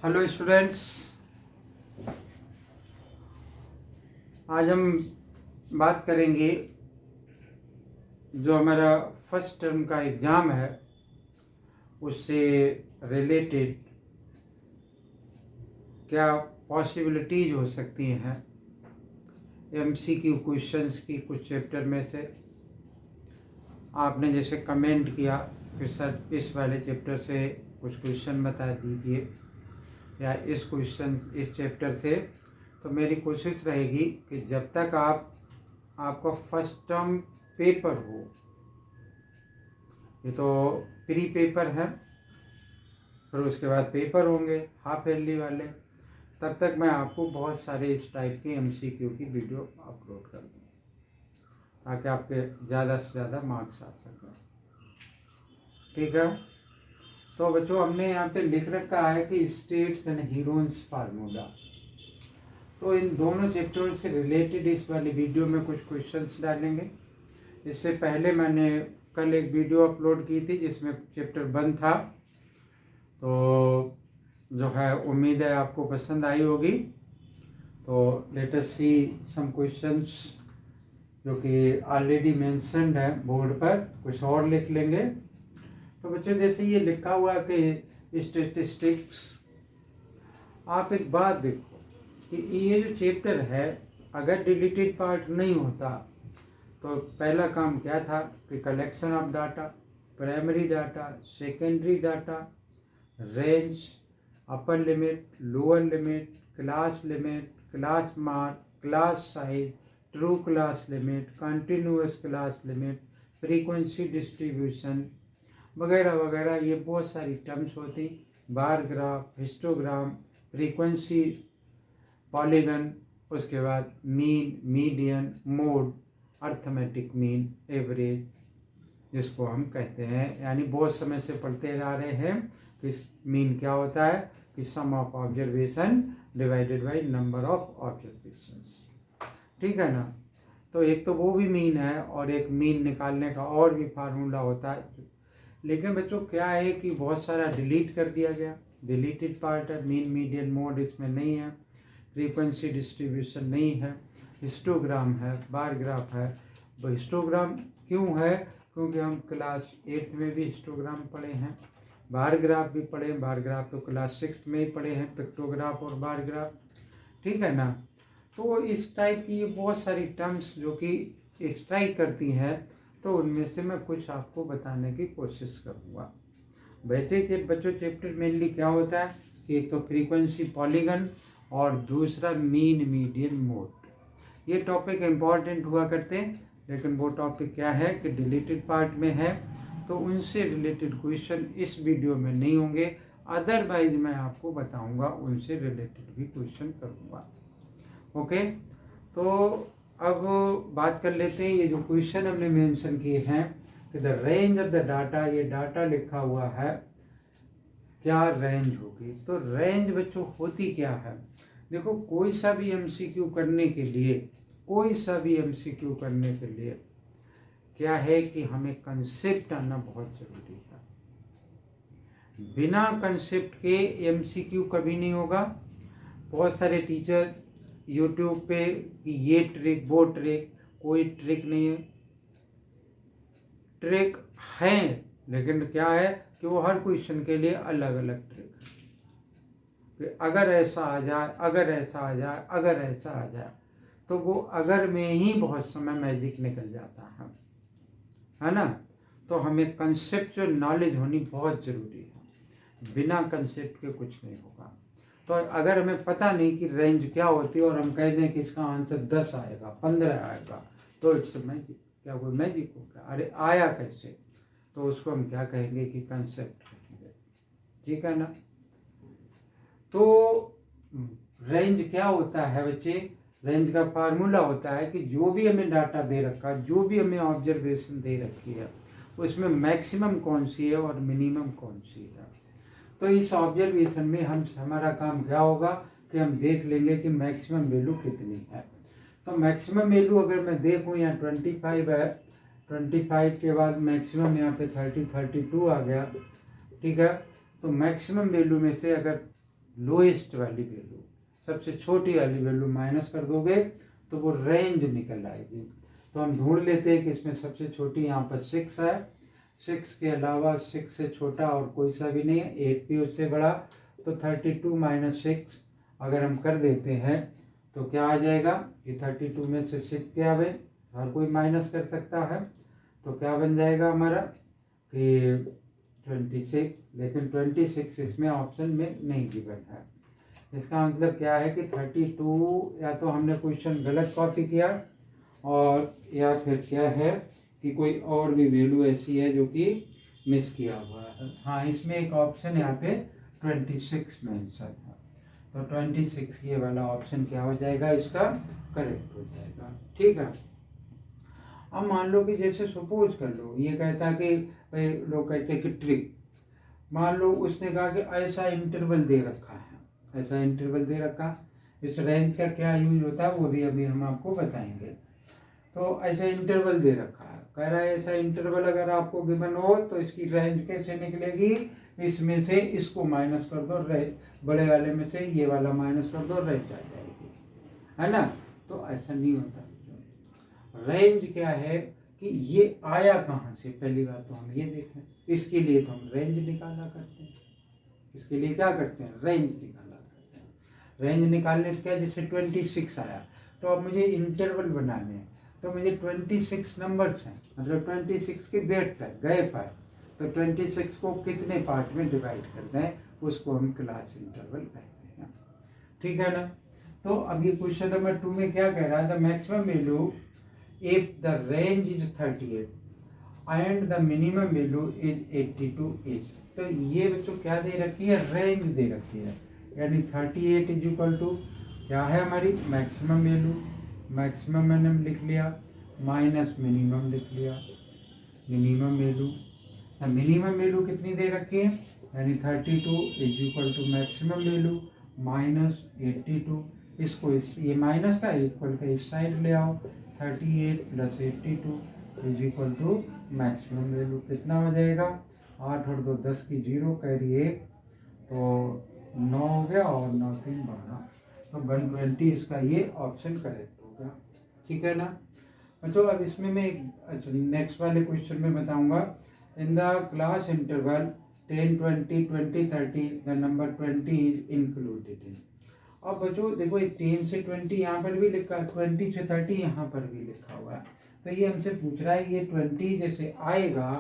Hello students, आज हम बात करेंगे जो हमारा फर्स्ट टर्म का एग्ज़ाम है उससे रिलेटेड क्या पॉसिबिलिटीज हो सकती हैं एमसीक्यू क्वेश्चंस की। कुछ चैप्टर में से आपने जैसे कमेंट किया कि सर इस वाले चैप्टर से कुछ क्वेश्चन बता दीजिए या इस चैप्टर से, तो मेरी कोशिश रहेगी कि जब तक आपका फर्स्ट टर्म पेपर हो, ये तो प्री पेपर है, फिर उसके बाद पेपर होंगे हाफ ईयरली वाले, तब तक मैं आपको बहुत सारे इस टाइप के एमसीक्यू की वीडियो अपलोड कर दूँ ताकि आपके ज़्यादा से ज़्यादा मार्क्स आ सकें। ठीक है, तो बच्चों हमने यहाँ पे लिख रखा है कि स्टेट्स एंड हीरोन्स फार्मूला, तो इन दोनों चैप्टरों से रिलेटेड इस वाली वीडियो में कुछ क्वेश्चंस डालेंगे। इससे पहले मैंने कल एक वीडियो अपलोड की थी जिसमें चैप्टर 1 था, तो जो है उम्मीद है आपको पसंद आई होगी। तो let us see some questions जो कि ऑलरेडी मेंशन्ड है बोर्ड पर, कुछ और लिख लेंगे। तो बच्चों जैसे ये लिखा हुआ कि स्टैटिस्टिक्स, आप एक बात देखो कि ये जो चैप्टर है अगर डिलीटेड पार्ट नहीं होता तो पहला काम क्या था कि collection of data, primary data, secondary data, range, upper limit, lower limit, class limit, class mark, class size, true class limit, continuous class limit, frequency distribution वगैरह वगैरह, ये बहुत सारी टर्म्स होती। Bar graph, histogram, frequency, polygon, उसके बाद mean, median, mode, arithmetic mean, average जिसको हम कहते हैं, यानी बहुत समय से पढ़ते आ रहे हैं कि मीन क्या होता है कि sum of observation divided by number of observations. ठीक है ना, तो एक तो वो भी मीन है और एक मीन निकालने का और भी फार्मूला होता है। लेकिन बच्चों क्या है कि बहुत सारा डिलीट कर दिया गया, डिलीटेड पार्ट है, मीन, मीडियन, मोड इसमें नहीं है, फ्रीक्वेंसी डिस्ट्रीब्यूशन नहीं है, हिस्टोग्राम है, बार ग्राफ है। वो हिस्टोग्राम क्यों है? क्योंकि हम क्लास 8 में भी हिस्टोग्राम पढ़े हैं, बार ग्राफ भी पढ़े हैं। बार ग्राफ तो क्लास 6 में ही पढ़े हैं, पिक्टोग्राफ और बार ग्राफ। ठीक है ना, तो इस टाइप की ये बहुत सारी टर्म्स जो कि स्ट्राइक करती हैं, तो उनमें से मैं कुछ आपको बताने की कोशिश करूँगा। वैसे कि बच्चों चैप्टर मेनली क्या होता है कि एक तो फ्रीक्वेंसी, पॉलीगन और दूसरा मीन, मीडियन, मोड। ये टॉपिक इम्पॉर्टेंट हुआ करते हैं, लेकिन वो टॉपिक क्या है कि डिलीटेड पार्ट में है, तो उनसे रिलेटेड क्वेश्चन इस वीडियो में नहीं होंगे। अदरवाइज मैं आपको बताऊंगा, उनसे रिलेटेड भी क्वेश्चन करूंगा। ओके, तो अब बात कर लेते हैं। ये जो क्वेश्चन हमने मेंशन किए हैं कि the range of the data, ये डाटा लिखा हुआ है, क्या रेंज होगी? तो रेंज बच्चों होती क्या है? देखो कोई सा भी एमसीक्यू करने के लिए, क्या है कि हमें कंसेप्ट आना बहुत जरूरी है। बिना कंसेप्ट के एमसीक्यू कभी नहीं होगा। बहुत सारे टीचर यूट्यूब पे कि ये ट्रिक, वो ट्रिक, कोई ट्रिक नहीं है। ट्रिक है, लेकिन क्या है कि वो हर क्वेश्चन के लिए अलग अलग ट्रिक है कि अगर ऐसा आ जाए, अगर ऐसा आ जाए, अगर ऐसा आ जाए, तो वो अगर में ही बहुत समय मैजिक निकल जाता है ना। तो हमें कंसेप्ट नॉलेज होनी बहुत ज़रूरी है, बिना कंसेप्ट के कुछ नहीं होगा। तो अगर हमें पता नहीं कि रेंज क्या होती है और हम कह दें कि इसका आंसर 10 आएगा, 15 आएगा, तो इट्स मैजिक। क्या कोई मैजिक होगा? अरे आया कैसे? तो उसको हम क्या कहेंगे कि कंसेप्ट कहेंगे। ठीक है ना, तो रेंज क्या होता है बच्चे? रेंज का फार्मूला होता है कि जो भी हमें डाटा दे रखा है, जो भी हमें ऑब्जर्वेशन दे रखी है, उसमें मैक्सिमम कौन सी है और मिनिमम कौन सी है। तो इस ऑब्जर्वेशन में हमारा काम क्या होगा कि हम देख लेंगे कि मैक्सिमम वैल्यू कितनी है। तो मैक्सिमम वैल्यू अगर मैं देखूँ यहाँ 25 है, 25 के बाद मैक्सिमम यहाँ पे 32 आ गया। ठीक है, तो मैक्सिमम वैल्यू में से अगर लोएस्ट वाली वैल्यू, सबसे छोटी वाली वैल्यू माइनस कर दोगे तो वो रेंज निकल आएगी। तो हम ढूंढ लेते हैं कि इसमें सबसे छोटी यहाँ पर 6 है, 6 के अलावा 6 से छोटा और कोई सा भी नहीं है, 8 भी उससे बड़ा। तो 32 माइनस 6 अगर हम कर देते हैं तो क्या आ जाएगा कि 32 में से 6 क्या है, हर कोई माइनस कर सकता है, तो क्या बन जाएगा हमारा कि 26। लेकिन 26 इसमें ऑप्शन में नहीं गिवन है। इसका मतलब क्या है कि 32 या तो हमने क्वेश्चन गलत कॉपी किया और या फिर क्या है कि कोई और भी वैल्यू ऐसी है जो कि मिस किया हुआ है। हाँ, इसमें एक ऑप्शन यहाँ पे 26 मेंशन है, तो 26 ये वाला ऑप्शन क्या हो जाएगा, इसका करेक्ट हो जाएगा। ठीक है। अब मान लो कि जैसे सपोज कर लो, ये कहता कि भाई, लोग कहते हैं कि ट्रिक, मान लो उसने कहा कि ऐसा इंटरवल दे रखा है, ऐसा इंटरवल दे रखा, इस रेंज का क्या यूज होता है वो भी अभी हम आपको बताएंगे। तो ऐसा इंटरवल दे रखा है, कह रहा है ऐसा इंटरवल अगर आपको गिवन हो तो इसकी रेंज कैसे निकलेगी, इसमें से इसको माइनस कर दो, बड़े वाले में से ये वाला माइनस कर दो, रेंज आ जाएगी, है ना। तो ऐसा नहीं होता। रेंज क्या है कि ये आया कहाँ से, पहली बात तो हम ये देखें, इसके लिए तो हम रेंज निकाला करते हैं, इसके लिए क्या करते हैं, रेंज निकाला करते हैं। रेंज निकालने से क्या, जैसे 26 आया तो अब मुझे इंटरवल बनाने हैं, तो मुझे 26 नंबर्स हैं, मतलब 26 के बेट तक गए पाए, तो 26 को कितने पार्ट में डिवाइड करते हैं, उसको हम क्लास इंटरवल कहते हैं। ठीक है ना। तो अब ये क्वेश्चन नंबर 2 में क्या कह रहा है, the maximum value if the range is 38 and the minimum value is 82 is, तो ये बच्चों क्या दे रखी है, रेंज दे रखी है, यानी 38 इज इक्वल टू क्या है हमारी मैक्सिमम वैल्यू, मैक्सिमम मैंने लिख लिया, माइनस मिनिमम लिख लिया, मिनिमम वैल्यू, मिनिमम वैल्यू कितनी दे रखी है, यानी 32 is equal to maximum value minus 82, इसको ये माइनस का इक्वल का इस साइड ले आओ, 38 plus 82 is equal to maximum value, कितना हो जाएगा, 8 और 2 10 की 0 कैरी 1, तो 9 हो गया और 9 3 12, तो 120 इसका ये ऑप्शन करेक्ट होगा। ठीक है ना बच्चों। अब इसमें मैं अच्छा नेक्स्ट वाले क्वेश्चन में बताऊंगा, in the class interval 10 20 20 30 the number 20 is included in. अब बच्चों देखो, 10 से 20 यहाँ पर भी लिखा है, 20 से 30 यहाँ पर भी लिखा हुआ है, तो ये हमसे पूछ रहा है ये 20 जैसे आएगा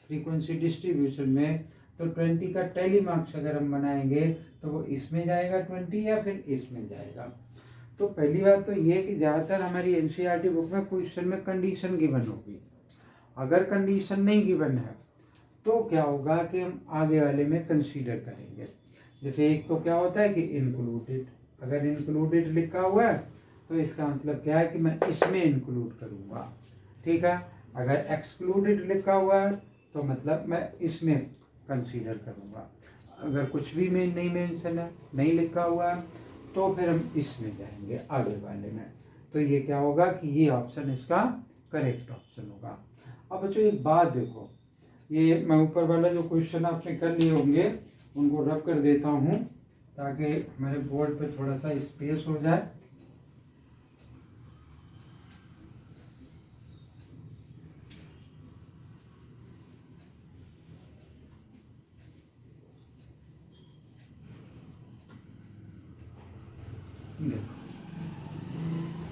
फ्रीक्वेंसी डिस्ट्रीब्यूशन में, तो 20 का टेली मार्क्स अगर हम बनाएंगे तो वो इसमें जाएगा 20 या फिर इसमें जाएगा। तो पहली बात तो ये कि ज़्यादातर हमारी एनसीईआरटी बुक में क्वेश्चन में कंडीशन गिवन होगी, अगर कंडीशन नहीं गिवन है तो क्या होगा कि हम आगे वाले में कंसीडर करेंगे। जैसे एक तो क्या होता है कि इंक्लूडेड, अगर इंक्लूडेड लिखा हुआ है तो इसका मतलब क्या है कि मैं इसमें इंक्लूड करूँगा। ठीक है। अगर एक्सक्लूडेड लिखा हुआ है तो मतलब मैं इसमें कंसीडर करूँगा। अगर कुछ भी में नहीं मेंशन है, नहीं लिखा हुआ है, तो फिर हम इसमें जाएंगे आगे वाले में। तो ये क्या होगा कि ये ऑप्शन इसका करेक्ट ऑप्शन होगा। अब बच्चों एक बात देखो, ये मैं ऊपर वाला जो क्वेश्चन आपने कर लिए होंगे उनको रब कर देता हूँ ताकि हमारे बोर्ड पे थोड़ा सा स्पेस हो जाए।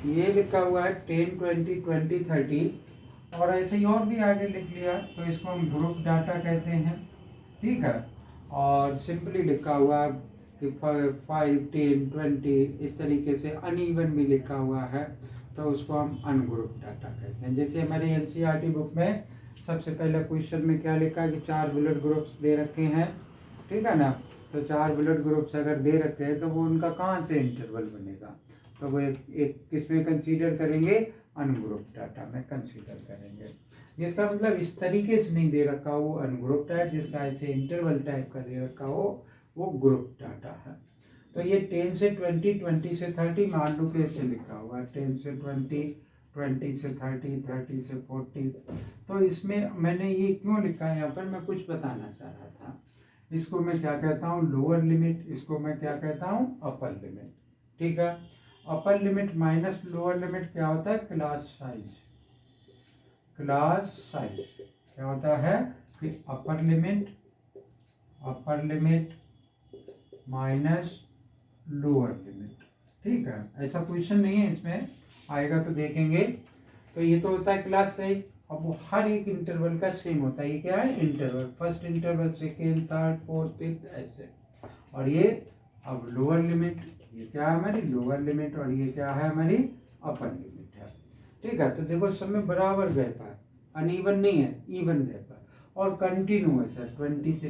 ये लिखा हुआ है 10 20 20 30 और ऐसे ही और भी आगे लिख लिया, तो इसको हम ग्रुप डाटा कहते हैं। ठीक है। और सिंपली लिखा हुआ कि 5 10 20 इस तरीके से अनइवन भी लिखा हुआ है, तो उसको हम अनग्रुप डाटा कहते हैं। जैसे हमारी एनसीईआरटी बुक में सबसे पहले क्वेश्चन में क्या लिखा है कि 4 बुलेट ग्रुप्स दे रखे हैं। ठीक है ना। तो 4 बुलेट ग्रुप्स अगर दे रखे हैं तो वो उनका कहाँ से इंटरवल बनेगा, तो वो एक किसमें कंसीडर करेंगे, अनग्रुप डाटा में कंसीडर करेंगे। जिसका मतलब इस तरीके से नहीं दे रखा हो वो अनग्रुप टाइप, जिसका ऐसे इंटरवल टाइप का दे रखा हो वो ग्रुप डाटा है। तो ये 10 से 20 20 से 30 मान लो कैसे लिखा हुआ है, 10 से 20 20 से 30 30 से 40। तो इसमें मैंने ये क्यों लिखा है, यहाँ पर मैं कुछ बताना चाह रहा था इसको मैं क्या कहता हूँ लोअर लिमिट, इसको मैं क्या कहता हूँ अपर लिमिट। ठीक है, upper limit minus lower limit क्या होता है क्लास साइज। क्लास साइज क्या होता है कि upper limit minus lower limit. ठीक है, ऐसा क्वेश्चन नहीं है, इसमें आएगा तो देखेंगे। तो ये तो होता है क्लास साइज। अब वो हर एक इंटरवल का सेम होता है। ये क्या है interval, first interval, second, third, fourth, fifth, ऐसे। और ये अब लोअर लिमिट, ये क्या है हमारी लोअर लिमिट, और ये क्या है हमारी अपर लिमिट है। ठीक है, तो देखो सब में बराबर गैप है, अनइवन नहीं है, इवन गैप है और कंटिन्यूअस है। 20 से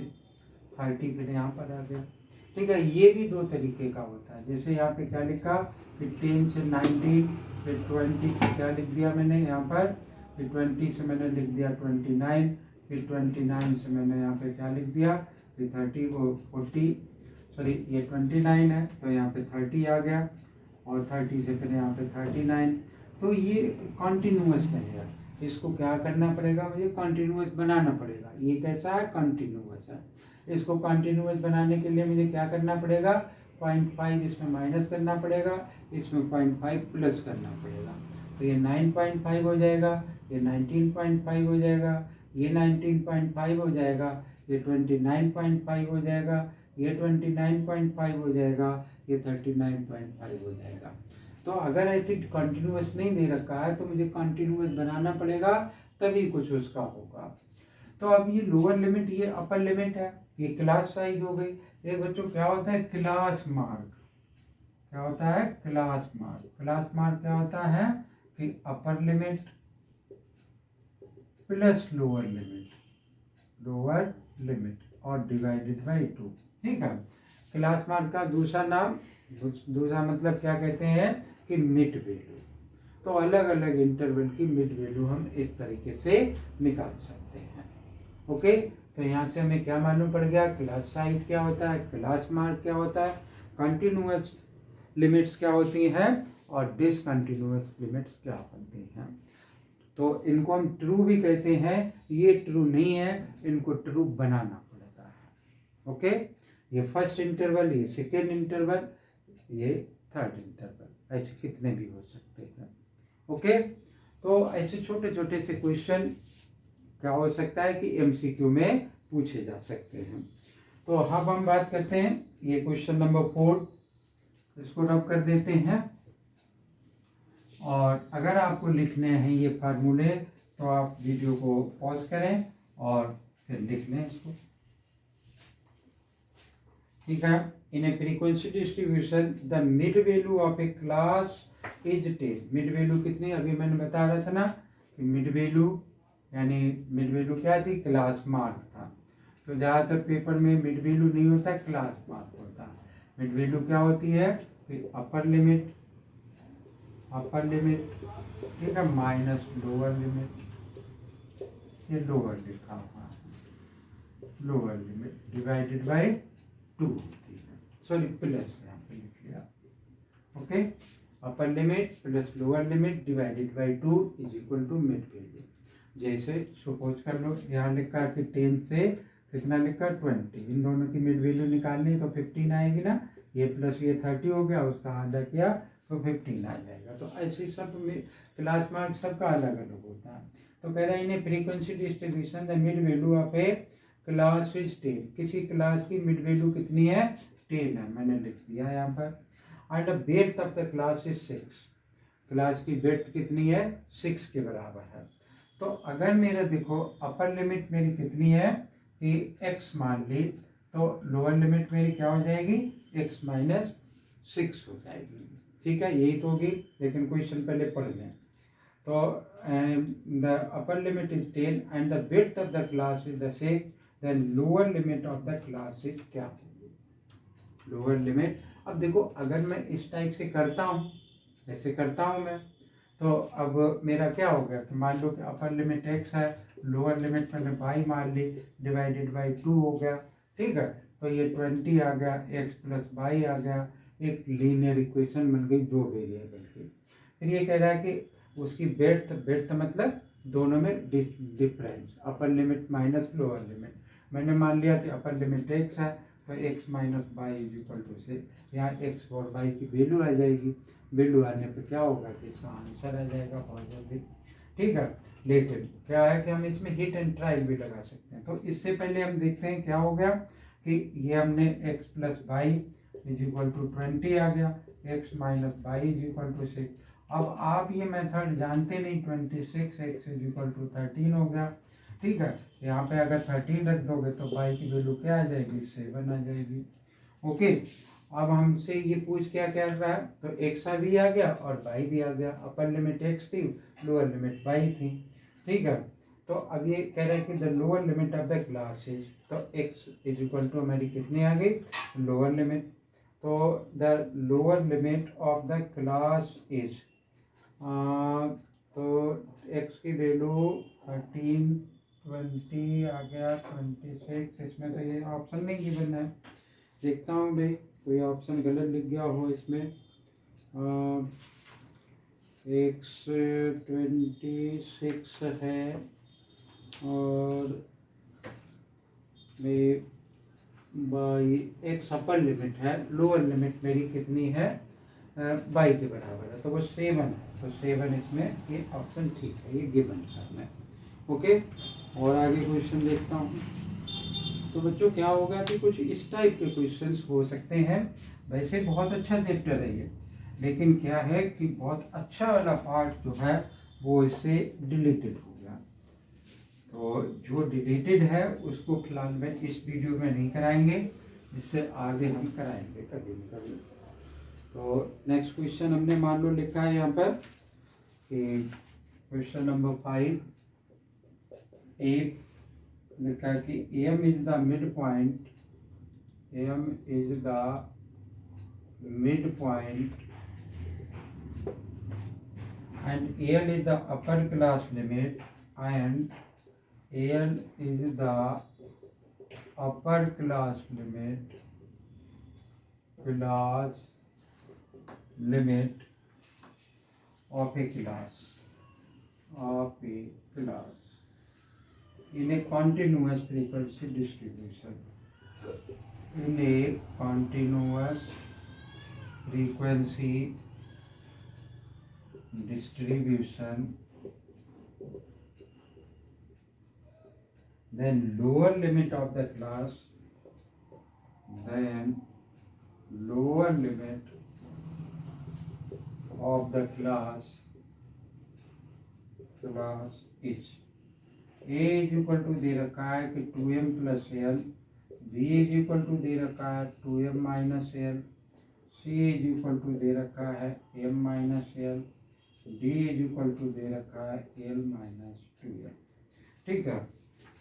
30 फिर यहाँ पर आ गया। ठीक है, ये भी दो तरीके का होता है। जैसे यहाँ पे क्या लिखा, फिर 10 से 19, फिर 20 से क्या लिख दिया मैंने यहाँ पर, फिर 20 से मैंने लिख दिया 29, फिर 29 से मैंने यहाँ पे क्या लिख दिया, फिर 40, सॉरी ये 29 है तो यहाँ पे 30 आ गया, और 30 से फिर यहाँ पे 39। तो ये कॉन्टिन्यूअस बनेगा। इसको क्या करना पड़ेगा, मुझे कॉन्टिन्यूअस बनाना पड़ेगा। ये कैसा है, कॉन्टिन्यूअस है। इसको कॉन्टिन्यूअस बनाने के लिए मुझे क्या करना पड़ेगा, 0.5 इसमें माइनस करना पड़ेगा, इसमें 0.5 प्लस करना पड़ेगा। तो ये 9.5 हो जाएगा, ये 19.5 हो जाएगा, ये 19.5 हो जाएगा, ये 29.5 हो जाएगा, ये 29.5 हो जाएगा, ये 39.5 हो जाएगा। तो अगर ऐसे कंटिन्यूअस नहीं दे रखा है तो मुझे कंटिन्यूअस बनाना पड़ेगा, तभी कुछ उसका होगा। तो अब ये लोअर लिमिट, ये अपर लिमिट है, ये क्लास साइज हो गई। एक बच्चों क्या होता है क्लास मार्क, क्या होता है क्लास मार्क। क्लास मार्क क्या होता है कि अपर लिमिट प्लस लोअर लिमिट और डिवाइडेड बाई 2। ठीक है, क्लास मार्क का दूसरा नाम, दूसरा मतलब क्या कहते हैं कि मिड वैल्यू। तो अलग अलग इंटरवल की मिड वैल्यू हम इस तरीके से निकाल सकते हैं। ओके, तो यहाँ से हमें क्या मालूम पड़ गया, क्लास साइज क्या होता है, क्लास मार्क क्या होता है, कंटिन्यूअस लिमिट्स क्या होती हैं, और डिसकंटिन्यूअस लिमिट्स क्या होती हैं। तो इनको हम ट्रू भी कहते हैं। ये ट्रू नहीं है, इनको ट्रू बनाना पड़ता है। ओके, ये फर्स्ट इंटरवल, ये सेकेंड इंटरवल, ये थर्ड इंटरवल, ऐसे कितने भी हो सकते हैं। ओके, तो ऐसे छोटे छोटे से क्वेश्चन क्या हो सकता है कि एमसीक्यू में पूछे जा सकते हैं। तो अब हम बात करते हैं, ये क्वेश्चन नंबर 4, इसको रब कर देते हैं। और अगर आपको लिखने हैं ये फार्मूले तो आप वीडियो को पॉज करें और फिर लिख लें इसको। ठीक है, in a frequency distribution the mid value of a class is 10। Mid value कितनी, अभी मैंने बता रहा था ना कि मिड वैल्यू यानी मिड वैल्यू क्या थी, क्लास मार्क था। तो ज़्यादातर पेपर में मिड वैल्यू नहीं होता, क्लास मार्क होता है। मिड वैल्यू क्या होती है कि अपर लिमिट, ठीक है, माइनस लोअर लिमिट, ये लोअर लिखा हुआ है, लोअर लिमिट डिवाइडेड बाय 2 होती है, सॉरी प्लस यहाँ पे लिख लिया। Okay, upper limit plus lower limit divided by 2 is equal to mid value. जैसे सपोज कर लो यहाँ लिखा कि 10 से कितना लिखा 20, इन दोनों की मिड वैल्यू निकालनी तो 15 आएगी ना, ये प्लस ये 30 हो गया, उसका आधा किया तो 15 आ जाएगा। तो ऐसे सब में क्लास मार्क सबका अलग अलग होता है। तो कह रहा है इन्हें frequency distribution the mid value of a class is 10। किसी क्लास की मिड वैल्यू कितनी है, 10 है, मैंने लिख दिया यहाँ पर। And breadth of the class is 6। Class की बेड्थ कितनी है, 6 के बराबर है। तो अगर मेरा देखो अपर लिमिट मेरी कितनी है कि x मान ली, तो लोअर लिमिट मेरी क्या हो जाएगी, x माइनस 6 हो जाएगी। ठीक है, यही तो होगी, लेकिन क्वेश्चन पहले पढ़ लें। तो the upper limit is 10 and the width of the class is the 6, then lower limit of the class is क्या होगी, लोअर लिमिट। अब देखो अगर मैं इस टाइप से करता हूँ, ऐसे करता हूँ मैं, तो अब मेरा क्या हो गया कि मान लो कि अपर लिमिट x है, लोअर लिमिट मैंने y मान ली, डिवाइडेड बाई 2 हो गया। ठीक है, तो ये 20 आ गया, x प्लस y आ गया, एक लीनियर इक्वेशन बन गई 2 वेरिएबल की। फिर ये कह रहा है कि उसकी बेड्थ मतलब दोनों में difference, upper limit minus lower limit, मैंने मान लिया कि अपर लिमिट x है, तो x minus y is equal to से यहाँ x और y की वैल्यू आ जाएगी। वैल्यू आने पे क्या होगा कि इसका आंसर आ जाएगा बहुत जल्दी। ठीक है, लेकिन क्या है कि हम इसमें हिट एंड ट्रायल भी लगा सकते हैं। तो इससे पहले हम देखते हैं क्या हो गया कि ये हमने x plus y is equal to 20 आ गया, x minus y is equal to 6। अब आप ये मेथड जानते नहीं, 26 x इज इक्वल टू 13 हो गया। ठीक है, यहाँ पे अगर 13 रख दोगे तो बाई की वैल्यू क्या आ जाएगी, 7 आ जाएगी। ओके, अब हमसे ये पूछ क्या कर रहा है, तो एक्स भी आ गया और बाई भी आ गया। अपर लिमिट एक्स थी, लोअर लिमिट बाई थी। ठीक है, तो अब ये कह रहा है कि the lower limit of the class is, तो एक्स इज इक्वल टू हमारी कितनी आ गई, लोअर लिमिट। तो the lower limit of the class is, तो एक्स की वैल्यू 13, 20 आ गया, 26। इसमें तो ये ऑप्शन नहीं गिवन है, देखता हूँ भाई कोई ऑप्शन गलत लिख गया हो इसमें। एक्स 26 है और बाई एक्स अपर लिमिट है, लोअर लिमिट मेरी कितनी है, बाई के बराबर है, तो वो 7 है। तो 7 इसमें ये ऑप्शन ठीक है, ये गिवन है मैं। ओके, और आगे क्वेश्चन देखता हूँ। तो बच्चों क्या होगा कि कुछ इस टाइप के क्वेश्चंस हो सकते हैं। वैसे बहुत अच्छा चैप्टर है ये, लेकिन क्या है कि बहुत अच्छा वाला पार्ट जो है वो इससे डिलीटेड हो गया। तो जो डिलीटेड है उसको फिलहाल में इस वीडियो में नहीं कराएंगे, इससे आगे हम कराएंगे कभी न कभी। तो नेक्स्ट क्वेश्चन हमने मान लो लिखा है यहाँ पर कि क्वेश्चन नंबर 5, लिखा कि m is the mid point, m is the mid point and L is the upper class limit and L is the upper class limit of a class in a continuous frequency distribution, in a continuous frequency distribution, then lower limit of the class, is A is equal to दे रखा है कि 2m plus L, B is equal to दे रखा है 2m minus L, C is equal to दे रखा है m minus L, D is equal to दे रखा है l माइनस 2m। ठीक है,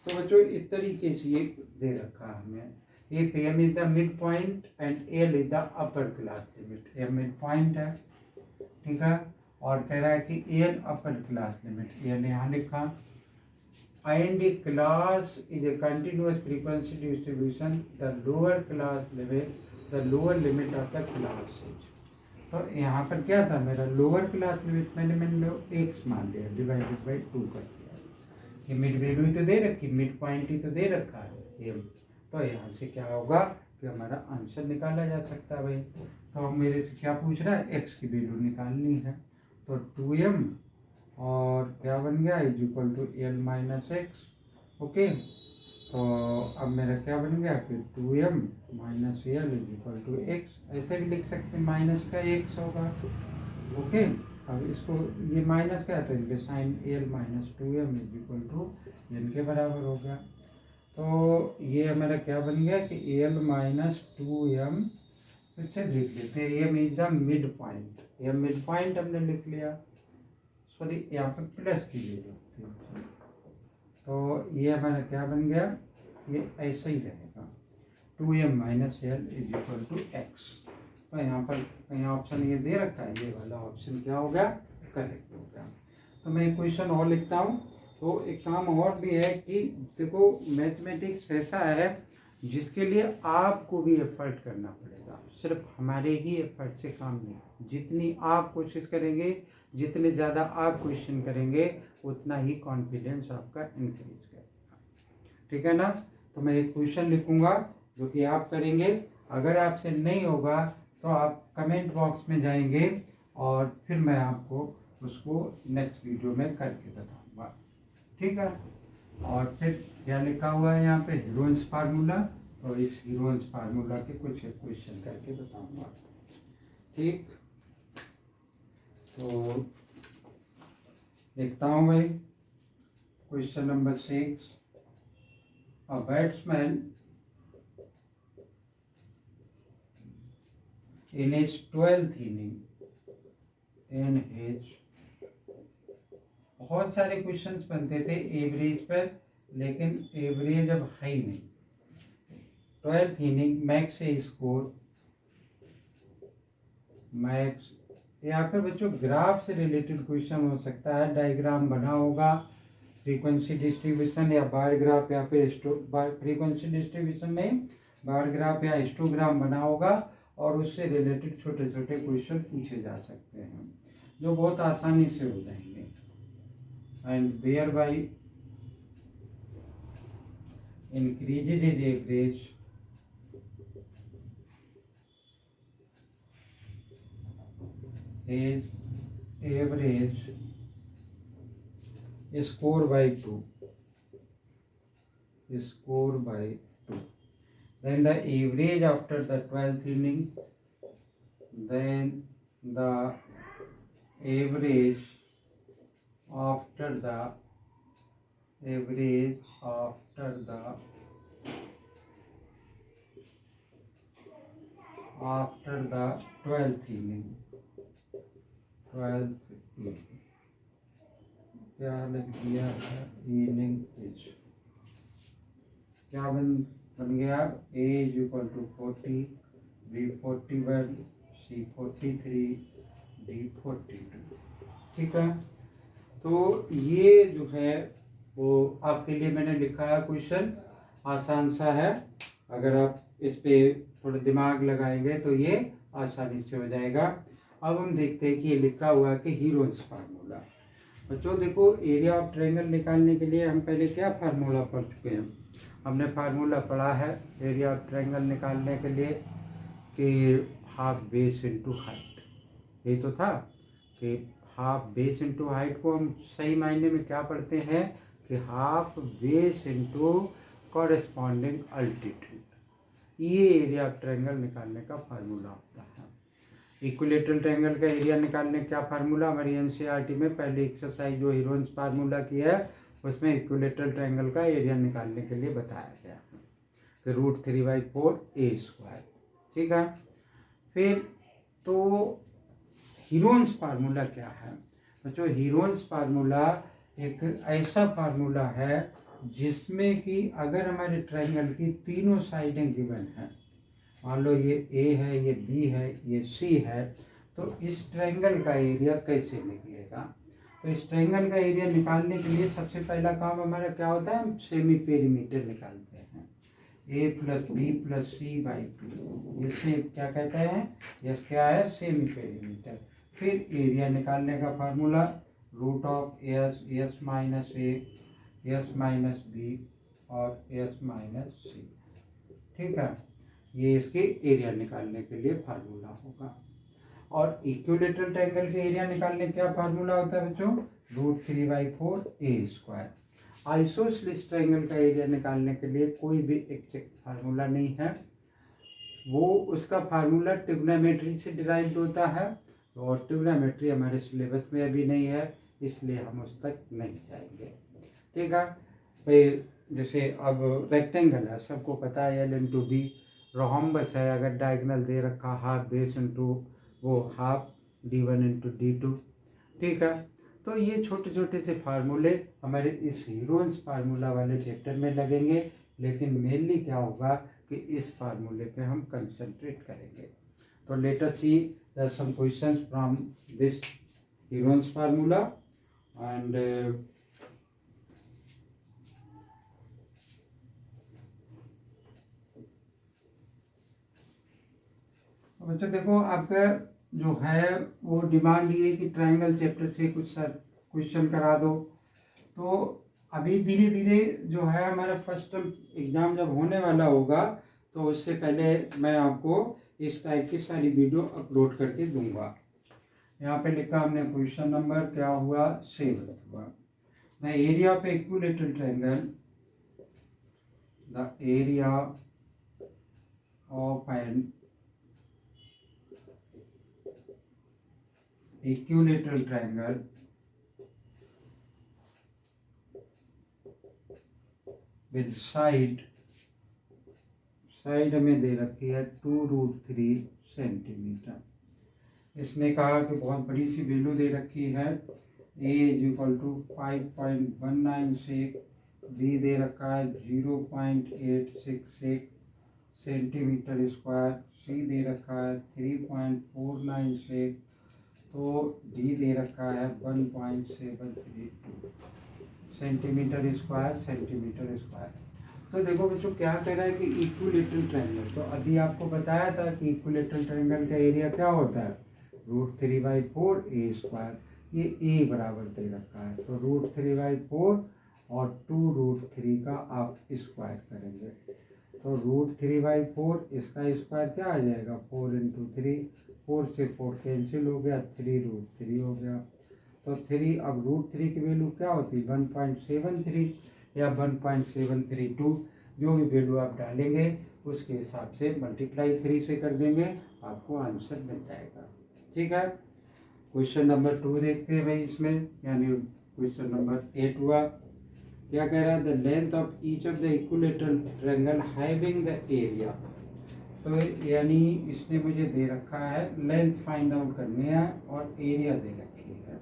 तो बच्चों इस तरीके से ये दे रखा है हमें। ये m is the mid point and l is the upper class limit. m mid point है, ठीक है, और कह रहा है कि l upper class limit, l यहाँ लिखा, and a class is a continuous frequency distribution, the lower limit of the class is। तो यहाँ पर क्या था मेरा लोअर क्लास लिमिट, मैंने x मान लिया, डिवाइडेड बाई 2 कर दिया। ये मिड वैल्यू ही तो दे रखी, मिड पॉइंट ही तो दे रखा है m, तो यहाँ से क्या होगा कि हमारा आंसर निकाला जा सकता है भाई। तो हम मेरे से क्या पूछ रहा है, x की वैल्यू निकालनी है, तो 2m और क्या बन गया is equal to L minus x. Okay, तो अब मेरा क्या बन गया कि 2m minus L is equal to x, ऐसे भी लिख सकते हैं, माइनस का x होगा। ओके, अब इसको ये माइनस का है तो इनके sign L minus 2m is equal to इनके बराबर हो गया। तो ये हमारा क्या बन गया कि एल माइनस 2m, फिर से लिख लेते हैं, M is the mid point, M mid point हमने लिख लिया, सॉरी यहाँ पर प्लस की जरूरत थी। तो ये हमारा क्या बन गया, ये ऐसा ही रहेगा, 2m minus L is equal to x. तो यहाँ पर कहीं ऑप्शन ये दे रखा है, ये वाला ऑप्शन क्या हो गया, करेक्ट हो गया। तो मैं क्वेश्चन और लिखता हूँ। तो एक काम और भी है कि देखो मैथमेटिक्स ऐसा है जिसके लिए आपको भी एफर्ट करना पड़ेगा, सिर्फ हमारे ही एफर्ट से काम नहीं। जितनी आप कोशिश करेंगे, जितने ज़्यादा आप क्वेश्चन करेंगे, उतना ही कॉन्फिडेंस आपका इंक्रीज करेगा। ठीक है ना। तो मैं एक क्वेश्चन लिखूंगा जो कि आप करेंगे। अगर आपसे नहीं होगा तो आप कमेंट बॉक्स में जाएंगे और फिर मैं आपको उसको नेक्स्ट वीडियो में करके बताऊंगा, ठीक है। और फिर क्या लिखा हुआ है यहाँ पे, हीरोइंस फार्मूला, तो इस हीरोइंस फार्मूला के कुछ क्वेश्चन करके बताऊंगा, ठीक। तो लिखता हूँ भाई, question number 6, a batsman in his 12th inning in his, बहुत सारे क्वेश्चंस बनते थे एवरेज पर, लेकिन एवरेज अब है ही नहीं। 12th inning max score, max, यहाँ पे बच्चों ग्राफ से रिलेटेड क्वेश्चन हो सकता है, डायग्राम बना होगा, फ्रीक्वेंसी डिस्ट्रीब्यूशन या बार ग्राफ या फिर फ्रीक्वेंसी डिस्ट्रीब्यूशन नहीं, बार ग्राफ या हिस्टोग्राम बना होगा और उससे रिलेटेड छोटे छोटे क्वेश्चन पूछे जा सकते हैं जो बहुत आसानी से हो जाएंगे। And thereby increases is average, is average score by 2, score by 2. Then the average after the 12th inning, then the average after the average after the 12th inning, 12th inning क्या लग दिया है, inning is क्या बन गया, A is equal to 40, B 41, C 43, D 42, ठीक है। तो ये जो है वो आपके लिए मैंने लिखा है क्वेश्चन, आसान सा है, अगर आप इस पे थोड़ा दिमाग लगाएंगे तो ये आसानी से हो जाएगा। अब हम देखते हैं कि ये लिखा हुआ है कि हीरोइंस फार्मूला। बच्चों देखो, एरिया ऑफ ट्रायंगल निकालने के लिए हम पहले क्या फार्मूला पढ़ चुके हैं, हमने फार्मूला पढ़ा है एरिया ऑफ ट्रायंगल निकालने के लिए कि हाफ बेस इनटू हाइट, ये तो था कि हाफ बेस इनटू हाइट को हम सही मायने में क्या पढ़ते हैं कि half base into corresponding altitude, ये एरिया ऑफ ट्रायंगल निकालने का फार्मूला होता है। इक्विलेटरल ट्रायंगल का एरिया निकालने क्या फार्मूला, हमारी एनसीईआरटी में पहली एक्सरसाइज जो हीरोइंस फार्मूला की है उसमें इक्विलेटरल ट्रायंगल का एरिया निकालने के लिए बताया गया है कि √3/4a², ठीक है। फिर तो हीरोइंस फार्मूला क्या है बच्चों, हीरोइंस फार्मूला एक ऐसा फार्मूला है जिसमें कि अगर हमारे ट्रायंगल की तीनों साइडें गिवन हैं, मान लो ये ए है, ये बी है, ये सी है, तो इस ट्रायंगल का एरिया कैसे निकलेगा। तो इस ट्रायंगल का एरिया निकालने के लिए सबसे पहला काम हमारा क्या होता है, हम सेमी पेरीमीटर निकालते हैं, a + b + c/2, इससे क्या कहते हैं, यस क्या है, सेमी पेरीमीटर। फिर एरिया निकालने का formula √s, s - a, s - b और s - c, ठीक है। ये इसके एरिया निकालने के लिए फार्मूला होगा। और इक्विलेटरल ट्रायंगल के एरिया निकालने का क्या फार्मूला होता है बच्चों, √3/4a²। आइसोसेलेस ट्रायंगल का एरिया निकालने के लिए कोई भी एग्जैक्ट फार्मूला नहीं है, वो उसका फार्मूला ट्रिग्नोमेट्री से डिराइव्ड होता है, और ट्रिग्नोमेट्री हमारे सिलेबस में अभी नहीं है, इसलिए हम उस तक नहीं जाएंगे, ठीक है भाई। जैसे अब रेक्टेंगल है, सबको पता है L/B, रोहम्बस है, अगर डायगोनल दे रखा हाफ बेस इनटू वो हाफ D1 × D2, ठीक है। तो ये छोटे छोटे से फार्मूले हमारे इस हीरोइंस फार्मूला वाले चैप्टर में लगेंगे, लेकिन मेनली क्या होगा कि इस फार्मूले पे हम कंसंट्रेट करेंगे। तो let us see some questions from this Heron's formula and बच्चों देखो, आपका जो है वो डिमांड ये कि ट्रायंगल चैप्टर से कुछ सर क्वेश्चन करा दो। तो अभी धीरे धीरे जो है हमारा फर्स्ट एग्ज़ाम जब होने वाला होगा तो उससे पहले मैं आपको इस टाइप की सारी वीडियो अपलोड करके दूंगा। यहाँ पे लिखा हमने क्वेश्चन नंबर क्या हुआ 7 हुआ। The area of equilateral triangle, the area of an equilateral triangle with side हमें दे रखी है 2√3 सेंटीमीटर। इसने कहा कि बहुत बड़ी सी वैल्यू दे रखी है, a = 5.196, b दे रखा है 0.866 सेंटीमीटर स्क्वायर, c दे रखा है 3.496, तो d दे रखा है 1.732 सेंटीमीटर स्क्वायर। तो देखो बच्चों क्या कह रहा है कि इक्विलेटरल ट्रायंगल, तो अभी आपको बताया था कि इक्विलेटरल ट्रायंगल का एरिया क्या होता है √3/4 a²। ये a बराबर दे रखा है, तो √3/4 और 2√3 का आप स्क्वायर करेंगे, तो √3/4 इसका स्क्वायर क्या आ जाएगा 4 × 3, 4 से 4 कैंसिल हो गया, 3√3 हो गया। तो 3 अब √3 की वैल्यू क्या होती है 1.73 या 1.732, जो भी वैल्यू आप डालेंगे उसके हिसाब से मल्टीप्लाई 3 से कर देंगे, आपको आंसर मिल जाएगा। ठीक है, क्वेश्चन नंबर 2 देखते हैं भाई इसमें, यानी क्वेश्चन नंबर 8 हुआ। क्या कह रहा है the length of each of the equilateral triangle having the area. तो यानी इसने मुझे दे रखा है लेंथ फाइंड आउट करनी है और एरिया दे रखी है।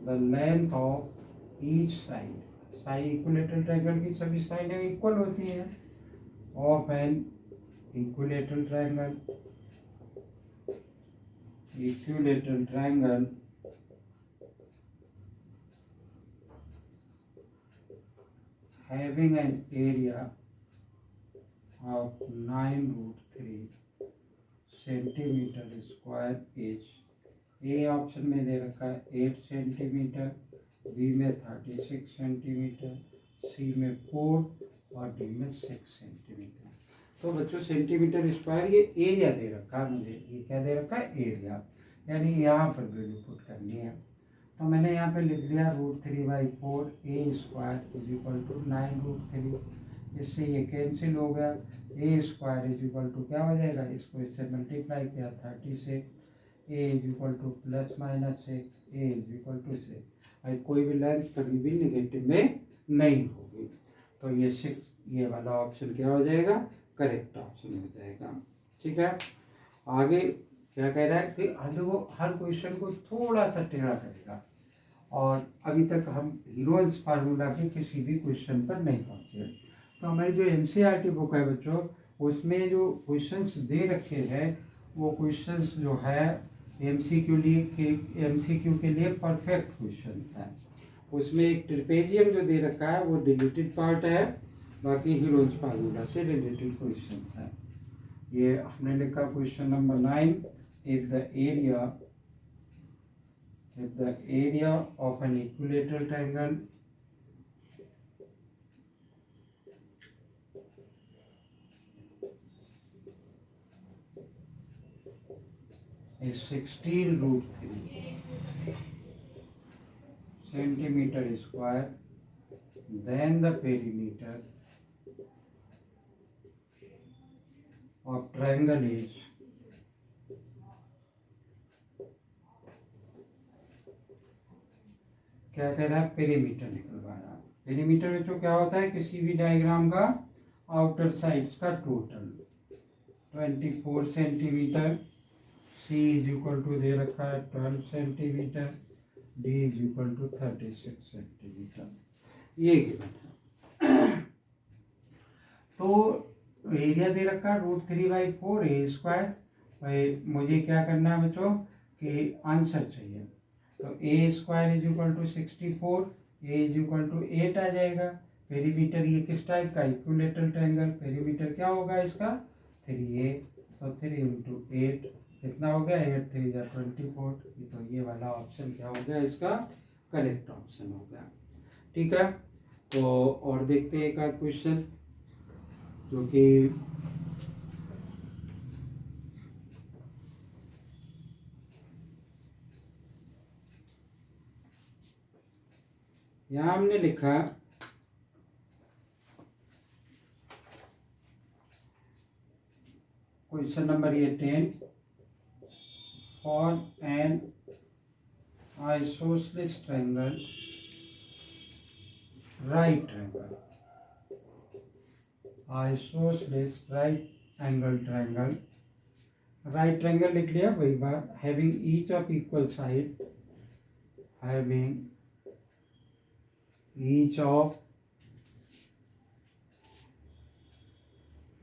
The length of each side equilateral triangle की सभी साइडें इक्वल होती हैं, of an equilateral triangle having an area of 9√3 centimetre square is, A option में दे रखा है 8 सेंटीमीटर, बी में 36 सेंटीमीटर, सी में 4 और डी में 6 सेंटीमीटर। तो बच्चों सेंटीमीटर स्क्वायर ये एरिया दे रखा है मुझे, ये क्या दे रखा है एरिया, यानी यहाँ पर वैल्यू पुट करनी है। तो मैंने यहाँ पे लिख लिया √3/4 a² = 9√3, इससे ये कैंसिल हो गया, a² क्या हो जाएगा, इसको इससे मल्टीप्लाई किया 30 से, a ±6, a = 6। भाई कोई भी लेंथ कभी भी निगेटिव में नहीं होगी, तो ये 6 ये वाला ऑप्शन क्या हो जाएगा करेक्ट ऑप्शन हो जाएगा। ठीक है, आगे क्या कह रहा है कि देखो हर क्वेश्चन को थोड़ा सा टेढ़ा करेगा, और अभी तक हम हीरोइंस फार्मूला के किसी भी क्वेश्चन पर नहीं पहुंचे। तो हमारी जो एनसीईआरटी बुक है बच्चों, उसमें जो क्वेश्चंस दे रखे हैं वो क्वेश्चंस जो है एमसीक्यू के लिए परफेक्ट क्वेश्चंस हैं। उसमें एक ट्रिपेजियम जो दे रखा है वो डिलीटेड पार्ट है, बाकी हीरोइंस फार्मूला से रिलेटेड क्वेश्चंस हैं। ये हमने लिखा question number 9, if the area of an equilateral triangle is 16√3 centimeter square, then the perimeter of triangle is क्या कह रहा है पेरीमीटर निकलवा रहा है। पेरीमीटर में जो क्या होता है किसी भी डायग्राम का आउटर साइड्स का टोटल 24 सेंटीमीटर, सी = दे रखा है 12 सेंटीमीटर, डी = 36 सेंटीमीटर, ये गिवन है। तो एरिया दे रखा है √3/4 a²। मुझे क्या करना है बच्चों कि आंसर चाहिए, तो a² = 64, a = 8 आ जाएगा। पेरीमीटर ये किस टाइप का इक्विलेटरल ट्रायंगल, पेरीमीटर क्या होगा इसका 3a, तो 3 × 8 कितना हो गया 8 3 = 24, तो ये वाला ऑप्शन क्या हो गया इसका करेक्ट ऑप्शन हो गया। ठीक है, तो और देखते हैं एक आध क्वेश्चन जो कि यहाँ हमने लिखा क्वेश्चन नंबर ये 10 for an isosceles triangle right triangle isosceles right angle triangle right triangle लिख लिया वही बात having each of equal side having each of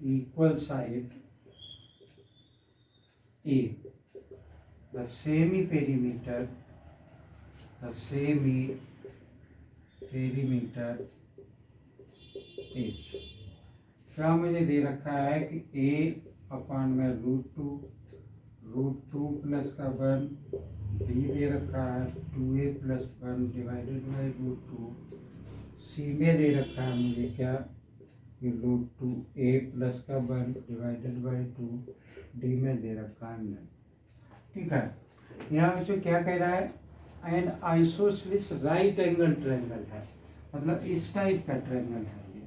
equal side A, the semi perimeter H। क्या मुझे दे रखा है कि A अपान में रूट टू प्लस का 1 B दे रखा है 2A plus 1 divided by root two. C में दे रखा है मुझे क्या कि रूट टू ए प्लस का 1 डिवाइडेड बाई 2। डी में दे रखा है नहीं। ठीक है, यहाँ से क्या कह रहा है N isosceles right angle triangle है, मतलब इस टाइप का ट्रायंगल है ये।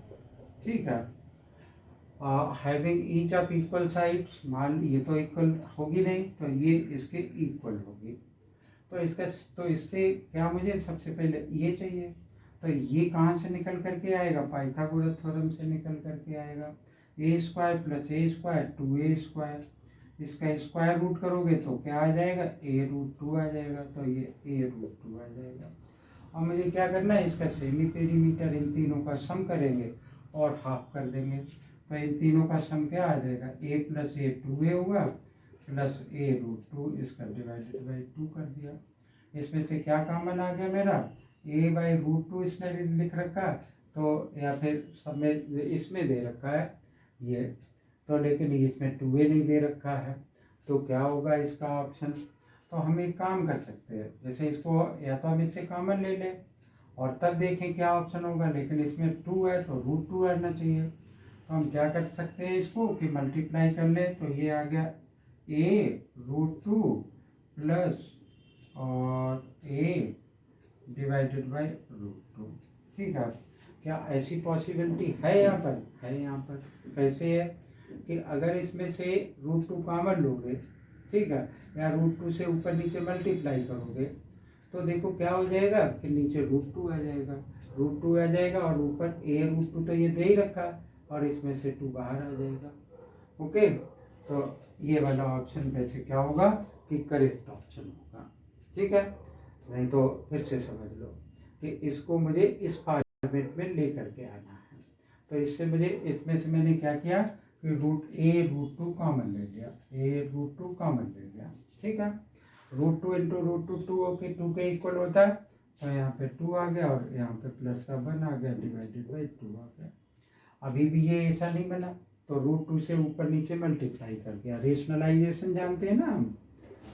ठीक है, having each of equal sides, मान ये तो इक्वल होगी नहीं तो ये इसके इक्वल होगी, तो इससे क्या मुझे सबसे पहले ये चाहिए, तो ये कहाँ से निकल करके आएगा, पाइथागोरस थ्योरम से निकल करके आएगा। ए स्क्वायर प्लस ए स्क्वायर 2a², इसका स्क्वायर रूट करोगे तो क्या आ जाएगा a√2 आ जाएगा, तो ये a√2 आ जाएगा। और मुझे क्या करना है, इसका सेमी पेरीमीटर इन तीनों का सम करेंगे और हाफ कर देंगे, तो इन तीनों का सम क्या आ जाएगा a प्लस ए 2a होगा प्लस a√2, इसका डिवाइडेड बाई 2 कर दिया। इसमें से क्या कॉमन आ गया मेरा a/√2 इसने लिख रखा, तो या फिर सब में इसमें दे रखा है ये, तो लेकिन इसमें 2a नहीं दे रखा है, तो क्या होगा इसका ऑप्शन। तो हम एक काम कर सकते हैं, जैसे इसको या तो हम इससे कॉमन ले लें और तब देखें क्या ऑप्शन होगा, लेकिन इसमें 2 है तो √2 आना चाहिए। तो हम क्या कर सकते हैं इसको कि मल्टीप्लाई कर लें, तो ये आ गया a√2 प्लस और a डिवाइडेड बाई √2। ठीक है, क्या ऐसी पॉसिबिलिटी है यहाँ पर, है यहाँ पर। कैसे है कि अगर इसमें से √2 कॉमन लोगे, ठीक है, या √2 से ऊपर नीचे मल्टीप्लाई करोगे, तो देखो क्या हो जाएगा कि नीचे √2 आ जाएगा, √2 आ जाएगा और ऊपर a√2 तो ये दे ही रखा और इसमें से 2 बाहर आ जाएगा। ओके, तो ये वाला ऑप्शन कैसे क्या होगा कि करेक्ट ऑप्शन होगा। ठीक है, नहीं तो फिर से समझ लो कि इसको मुझे इस फॉर्मेट में लेकर के आना है, तो इससे मुझे इसमें से मैंने क्या किया कि √2 कॉमन ले लिया, a√2 कॉमन ले लिया। ठीक है, √2 इंटू √2 2 ओके 2 के इक्वल होता है, तो यहाँ पे 2 आ गया और यहाँ पे प्लस का 1 आ गया डिवाइडेड बाई 2 आ गया। अभी भी ये ऐसा नहीं बना, तो √2 से ऊपर नीचे मल्टीप्लाई कर दिया, रेशनलाइजेशन जानते हैं ना हम,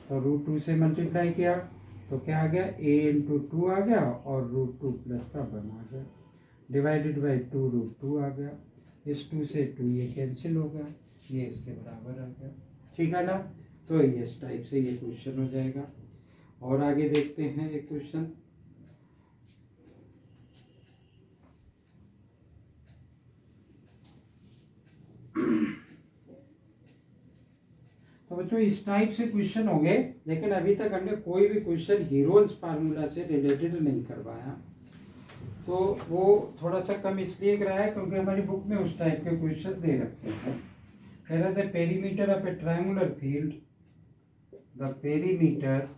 तो √2 से मल्टीप्लाई किया तो क्या आ गया a×2 आ गया और √2 प्लस का 1 आ गया डिवाइडेड बाई 2 √2 आ गया। इस 2 से 2 ये कैंसिल हो गया, ये इसके बराबर आ गया। ठीक है ना, तो इस टाइप से ये क्वेश्चन हो जाएगा। और आगे देखते हैं एक क्वेश्चन। तो बच्चों इस टाइप से क्वेश्चन हो गए, लेकिन अभी तक हमने कोई भी क्वेश्चन हीरोल्स फार्मूला से रिलेटेड नहीं करवाया, तो वो थोड़ा सा कम इसलिए कराया क्योंकि हमारी बुक में उस टाइप के क्वेश्चन दे रखे हैं। कह रहे थे perimeter of A triangular field, the perimeter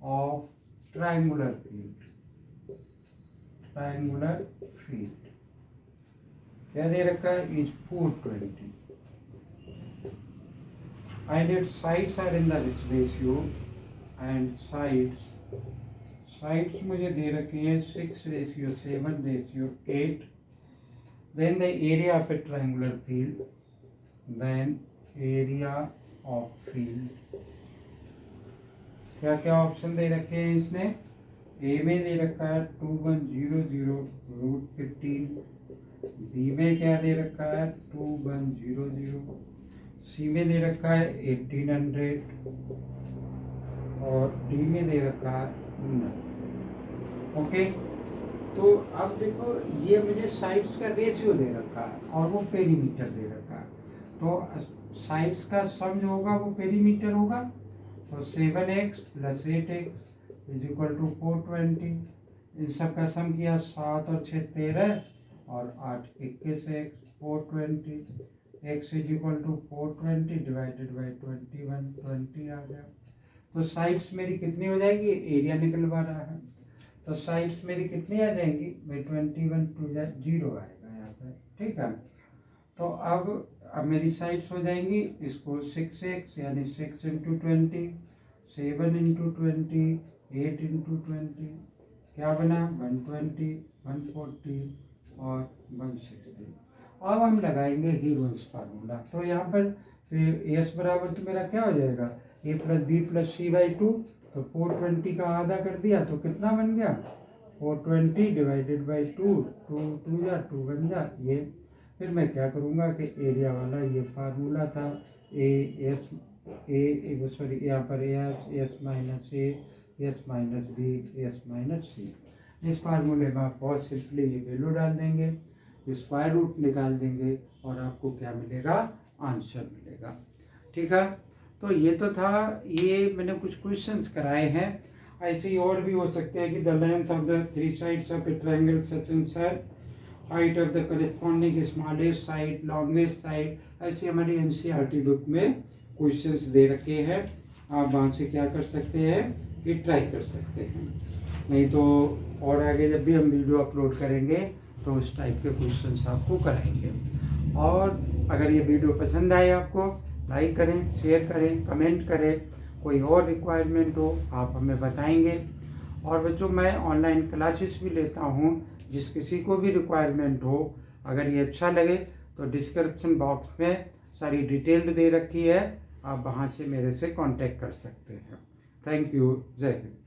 of triangular field क्या दे रखा है is 420 and its sides are in the ratio and sides मुझे दे रखी है 6:7:8। then the area of a triangular field, क्या क्या ऑप्शन दे रखे हैं इसने, ए में दे रखा है 2100√15, बी में क्या दे रखा है 2100, सी में दे रखा है 1800 और डी में दे रखा है 9। ओके, तो अब देखो ये मुझे साइड्स का रेशियो दे रखा है और वो पेरीमीटर दे रखा है, तो साइड्स का सम जो होगा वो पेरीमीटर होगा। तो 7x + 8x = 420, इन सब का सम किया 7 और 6 13 और 8 21x 420, x = 420 / 21 20 आ गया। तो साइड्स मेरी कितनी हो जाएगी, एरिया निकलवा रहा है, तो साइड्स मेरी कितनी आ जाएंगी भाई 21 2 0 आएगा यहाँ पे, ठीक है। तो अब मेरी साइड्स हो जाएंगी, इसको 6x यानी 6 × 20, 7 × 20, 8 × 20 क्या बना 120, 140 और 160। अब हम लगाएंगे हीरोन्स फार्मूला। तो यहाँ पर एस बराबर तो मेरा क्या हो जाएगा a + b + c/2, तो 420 का आधा कर दिया तो कितना बन गया 420 / 2, 2 जा 2 बन जा ये। फिर मैं क्या करूँगा कि एरिया वाला ये फार्मूला था यहाँ पर s - a, s - b, s - c। इस फार्मूले में आप बहुत सिंपली ये वैल्यू डाल देंगे, स्क्वायर रूट निकाल देंगे और आपको क्या मिलेगा, आंसर मिलेगा, ठीक है। तो ये तो था, ये मैंने कुछ क्वेश्चंस कराए हैं। ऐसे ही और भी हो सकते हैं कि the length of the 3 sides of A triangle such and such, height of the corresponding smallest side, longest side, ऐसे हमारी एनसीईआरटी बुक में क्वेश्चंस दे रखे हैं। आप वहाँ से क्या कर सकते हैं कि ट्राई कर सकते हैं, नहीं तो और आगे जब भी हम वीडियो अपलोड करेंगे तो उस टाइप के क्वेश्चंस आपको कराएंगे। और अगर ये वीडियो पसंद आए आपको, लाइक करें, शेयर करें, कमेंट करें। कोई और रिक्वायरमेंट हो आप हमें बताएंगे। और बच्चों मैं ऑनलाइन क्लासेस भी लेता हूँ, जिस किसी को भी रिक्वायरमेंट हो, अगर ये अच्छा लगे तो डिस्क्रिप्शन बॉक्स में सारी डिटेल दे रखी है, आप वहाँ से मेरे से कांटेक्ट कर सकते हैं। थैंक यू, जय हिंद।